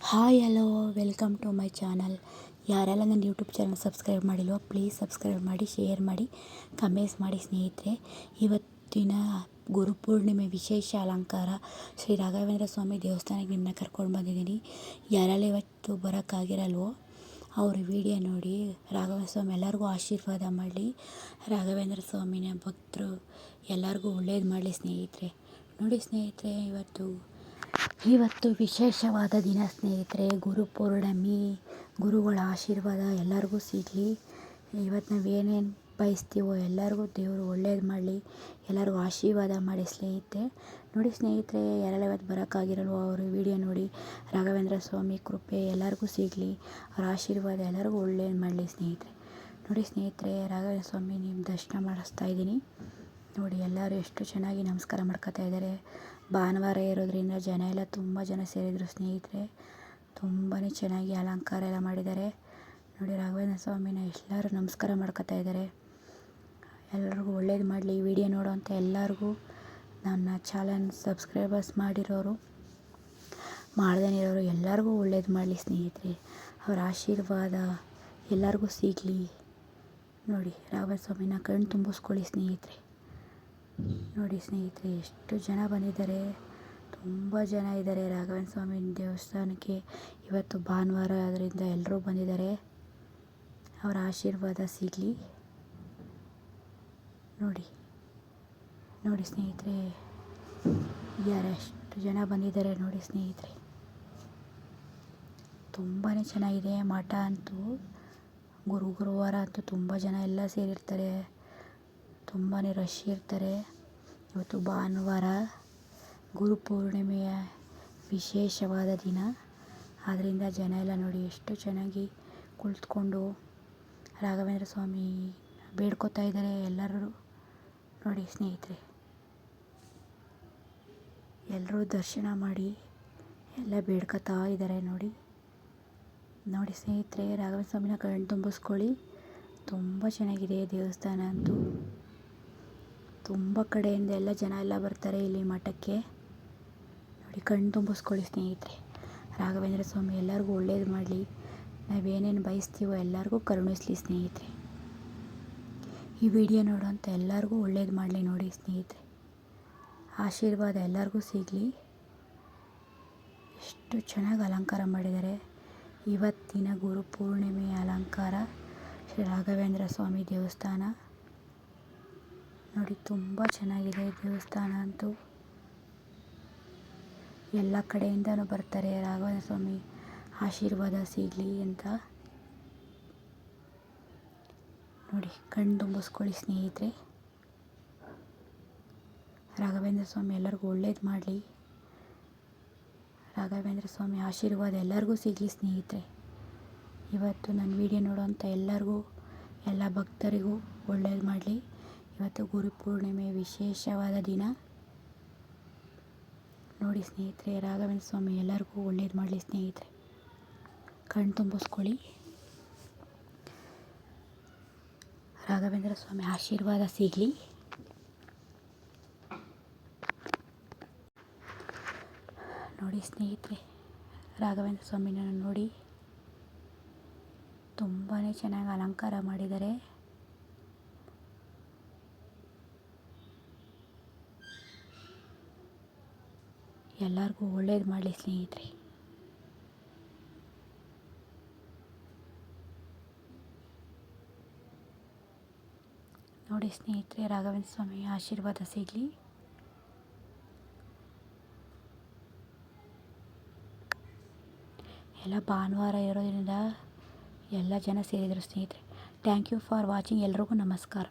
Hi hello welcome to my channel. ಯಾರೆಲ್ಲ ನನ್ನ YouTube channel subscribe ಮಾಡಿಲ್ವೋ ಪ್ಲೀಸ್ ಸಬ್ಸ್ಕ್ರೈಬ್ ಮಾಡಿ, ಶೇರ್ ಮಾಡಿ, ಕಮೆಂಟ್ಸ್ ಮಾಡಿ ಸ್ನೇಹಿತರೆ. ಇವತ್ತಿನ ಗುರುಪೂರ್ಣಿಮೆ ವಿಶೇಷ ಅಲಂಕಾರ ಶ್ರೀ ರಾಘವೇಂದ್ರ ಸ್ವಾಮಿ ದೇವಸ್ಥಾನಕ್ಕೆ ನಿಮ್ಮನ್ನ ಕರ್ಕೊಂಡು ಬಂದಿದ್ದೀನಿ. ಯಾರೆಲ್ಲ ಇವತ್ತು ಬರೋಕ್ಕಾಗಿರಲ್ವೋ ಅವರು ವಿಡಿಯೋ ನೋಡಿ. ರಾಘವೇಂದ್ರ ಸ್ವಾಮಿ ಎಲ್ಲರಿಗೂ ಆಶೀರ್ವಾದ ಮಾಡಲಿ. ರಾಘವೇಂದ್ರ ಸ್ವಾಮಿನ ಭಕ್ತರು ಎಲ್ಲರಿಗೂ ಒಳ್ಳೇದು ಮಾಡಲಿ ಸ್ನೇಹಿತರೆ. ನೋಡಿ ಸ್ನೇಹಿತರೆ, ಇವತ್ತು ವಿಶೇಷವಾದ ದಿನ ಸ್ನೇಹಿತರೆ. ಗುರುಪೌರ್ಣಮಿ, ಗುರುಗಳ ಆಶೀರ್ವಾದ ಎಲ್ಲರಿಗೂ ಸಿಗಲಿ. ಇವತ್ತು ನಾವು ಏನೇನು ಬಯಸ್ತೀವೋ ಎಲ್ಲರಿಗೂ ದೇವರು ಒಳ್ಳೇದು ಮಾಡಲಿ, ಎಲ್ಲರಿಗೂ ಆಶೀರ್ವಾದ ಮಾಡಿ ಸ್ನೇಹಿತರೆ. ನೋಡಿ ಸ್ನೇಹಿತರೆ, ಯಾರೆಲ್ಲ ಇವತ್ತು ಬರೋಕ್ಕಾಗಿರಲ್ವೋ ಅವರು ವಿಡಿಯೋ ನೋಡಿ. ರಾಘವೇಂದ್ರ ಸ್ವಾಮಿ ಕೃಪೆ ಎಲ್ಲರಿಗೂ ಸಿಗಲಿ, ಅವರ ಆಶೀರ್ವಾದ ಎಲ್ಲರಿಗೂ ಒಳ್ಳೇದು ಮಾಡಲಿ ಸ್ನೇಹಿತರೆ. ನೋಡಿ ಸ್ನೇಹಿತರೆ, ರಾಘವೇಂದ್ರ ಸ್ವಾಮಿ ನಿಮ್ಮ ದರ್ಶನ ಮಾಡಿಸ್ತಾ ಇದ್ದೀನಿ. ನೋಡಿ ಎಲ್ಲರೂ ಎಷ್ಟು ಚೆನ್ನಾಗಿ ನಮಸ್ಕಾರ ಮಾಡ್ಕೊತಾ ಇದ್ದಾರೆ. ಭಾನುವಾರ ಇರೋದ್ರಿಂದ ಜನ ಎಲ್ಲ ತುಂಬ ಜನ ಸೇರಿದರು ಸ್ನೇಹಿತರೆ. ತುಂಬಾ ಚೆನ್ನಾಗಿ ಅಲಂಕಾರ ಎಲ್ಲ ಮಾಡಿದ್ದಾರೆ. ನೋಡಿ ರಾಘವೇಂದ್ರ ಸ್ವಾಮಿನ ಎಲ್ಲರೂ ನಮಸ್ಕಾರ ಮಾಡ್ಕೊತಾ ಇದ್ದಾರೆ. ಎಲ್ಲರಿಗೂ ಒಳ್ಳೇದು ಮಾಡಲಿ. ವಿಡಿಯೋ ನೋಡೋವಂಥ ಎಲ್ಲರಿಗೂ, ನನ್ನ ಚಾನಲ್ ಸಬ್ಸ್ಕ್ರೈಬರ್ಸ್ ಮಾಡಿರೋರು, ಮಾಡ್ದೇನಿರೋರು ಎಲ್ಲರಿಗೂ ಒಳ್ಳೇದು ಮಾಡಲಿ ಸ್ನೇಹಿತರೆ. ಅವರ ಆಶೀರ್ವಾದ ಎಲ್ಲರಿಗೂ ಸಿಗಲಿ. ನೋಡಿ ರಾಘವೇಂದ್ರ ಸ್ವಾಮಿನ ಕಣ್ಣು ತುಂಬಿಸ್ಕೊಳ್ಳಿ ಸ್ನೇಹಿತರೆ. ನೋಡಿ ಸ್ನೇಹಿತರೆ, ಎಷ್ಟು ಜನ ಬಂದಿದ್ದಾರೆ, ತುಂಬ ಜನ ಇದ್ದಾರೆ ರಾಘವೇಂದ್ರ ಸ್ವಾಮಿ ದೇವಸ್ಥಾನಕ್ಕೆ. ಇವತ್ತು ಭಾನುವಾರ ಆದ್ದರಿಂದ ಎಲ್ಲರೂ ಬಂದಿದ್ದಾರೆ. ಅವರ ಆಶೀರ್ವಾದ ಸಿಗಲಿ. ನೋಡಿ ನೋಡಿ ಸ್ನೇಹಿತರೆ, ಎಷ್ಟು ಜನ ಬಂದಿದ್ದಾರೆ ನೋಡಿ ಸ್ನೇಹಿತರೆ. ತುಂಬಾ ಚೆನ್ನಾಗಿದೆ ಮಠ ಅಂತೂ. ಗುರುವಾರ ಅಂತೂ ತುಂಬ ಜನ ಎಲ್ಲ ಸೇರಿರ್ತಾರೆ, ತುಂಬಾ ರಶ್ ಇರ್ತಾರೆ. ಇವತ್ತು ಭಾನುವಾರ, ಗುರುಪೂರ್ಣಿಮೆಯ ವಿಶೇಷವಾದ ದಿನ. ಆದ್ದರಿಂದ ಜನ ಎಲ್ಲ ನೋಡಿ ಎಷ್ಟು ಚೆನ್ನಾಗಿ ಕುಳಿತುಕೊಂಡು ರಾಘವೇಂದ್ರ ಸ್ವಾಮಿ ಬೇಡ್ಕೋತಾ ಇದ್ದಾರೆ ಎಲ್ಲರೂ. ನೋಡಿ ಸ್ನೇಹಿತರೆ, ಎಲ್ಲರೂ ದರ್ಶನ ಮಾಡಿ ಎಲ್ಲ ಬೇಡ್ಕೋತಾ ಇದ್ದಾರೆ. ನೋಡಿ ನೋಡಿ ಸ್ನೇಹಿತರೆ, ರಾಘವೇಂದ್ರ ಸ್ವಾಮಿನ ಕಣ್ಣು ತುಂಬಿಸ್ಕೊಳ್ಳಿ. ತುಂಬ ಚೆನ್ನಾಗಿದೆ ದೇವಸ್ಥಾನ ಅಂತೂ. ತುಂಬ ಕಡೆಯಿಂದ ಎಲ್ಲ ಜನ ಎಲ್ಲ ಬರ್ತಾರೆ ಇಲ್ಲಿ ಮಠಕ್ಕೆ. ನೋಡಿ ಕಣ್ಣು ತುಂಬಿಸ್ಕೊಳ್ಳಿ ಸ್ನೇಹಿತರೆ. ರಾಘವೇಂದ್ರ ಸ್ವಾಮಿ ಎಲ್ಲರಿಗೂ ಒಳ್ಳೇದು ಮಾಡಲಿ. ನಾವೇನೇನು ಬಯಸ್ತೀವೋ ಎಲ್ಲರಿಗೂ ಕರುಣಿಸಲಿ ಸ್ನೇಹಿತರೆ. ಈ ವಿಡಿಯೋ ನೋಡೋಂಥ ಎಲ್ಲರಿಗೂ ಒಳ್ಳೇದು ಮಾಡಲಿ. ನೋಡಿ ಸ್ನೇಹಿತರೆ, ಆಶೀರ್ವಾದ ಎಲ್ಲರಿಗೂ ಸಿಗಲಿ. ಎಷ್ಟು ಚೆನ್ನಾಗಿ ಅಲಂಕಾರ ಮಾಡಿದ್ದಾರೆ. ಇವತ್ತಿನ ಗುರುಪೂರ್ಣಿಮೆಯ ಅಲಂಕಾರ ಶ್ರೀ ರಾಘವೇಂದ್ರ ಸ್ವಾಮಿ ದೇವಸ್ಥಾನ. ನೋಡಿ ತುಂಬ ಚೆನ್ನಾಗಿದೆ ದೇವಸ್ಥಾನ ಅಂತೂ. ಎಲ್ಲ ಕಡೆಯಿಂದನೂ ಬರ್ತಾರೆ ರಾಘವೇಂದ್ರ ಸ್ವಾಮಿ ಆಶೀರ್ವಾದ ಸಿಗಲಿ ಅಂತ. ನೋಡಿ ಕಣ್ಣು ತುಂಬಿಸ್ಕೊಳ್ಳಿ ಸ್ನೇಹಿತರೆ. ರಾಘವೇಂದ್ರ ಸ್ವಾಮಿ ಎಲ್ಲರಿಗೂ ಒಳ್ಳೇದು ಮಾಡಲಿ. ರಾಘವೇಂದ್ರ ಸ್ವಾಮಿ ಆಶೀರ್ವಾದ ಎಲ್ಲರಿಗೂ ಸಿಗಲಿ ಸ್ನೇಹಿತರೆ. ಇವತ್ತು ನನ್ನ ವಿಡಿಯೋ ನೋಡೋಂಥ ಎಲ್ಲರಿಗೂ, ಎಲ್ಲ ಭಕ್ತರಿಗೂ ಒಳ್ಳೇದು ಮಾಡಲಿ. ಇವತ್ತು ಗುರುಪೂರ್ಣಿಮೆ ವಿಶೇಷವಾದ ದಿನ. ನೋಡಿ ಸ್ನೇಹಿತರೆ, ರಾಘವೇಂದ್ರ ಸ್ವಾಮಿ ಎಲ್ಲರಿಗೂ ಒಳ್ಳೇದು ಮಾಡಲಿ ಸ್ನೇಹಿತರೆ. ಕಣ್ಣು ತುಂಬಿಸ್ಕೊಳ್ಳಿ. ರಾಘವೇಂದ್ರ ಸ್ವಾಮಿ ಆಶೀರ್ವಾದ ಸಿಗಲಿ. ನೋಡಿ ಸ್ನೇಹಿತರೆ, ರಾಘವೇಂದ್ರ ಸ್ವಾಮಿನ ನೋಡಿ ತುಂಬಾ ಚೆನ್ನಾಗಿ ಅಲಂಕಾರ ಮಾಡಿದ್ದಾರೆ. ಎಲ್ಲರಿಗೂ ಒಳ್ಳೇದು ಮಾಡಲಿ ಸ್ನೇಹಿತರೆ. ನೋಡಿ ಸ್ನೇಹಿತರೆ, ರಾಘವೇಂದ್ರ ಸ್ವಾಮಿ ಆಶೀರ್ವಾದ ಸಿಗಲಿ. ಎಲ್ಲ ಭಾನುವಾರ ಇರೋದ್ರಿಂದ ಎಲ್ಲ ಜನ ಸೇರಿದರು ಸ್ನೇಹಿತರೆ. Thank you for watching. ಎಲ್ರಿಗೂ ನಮಸ್ಕಾರ.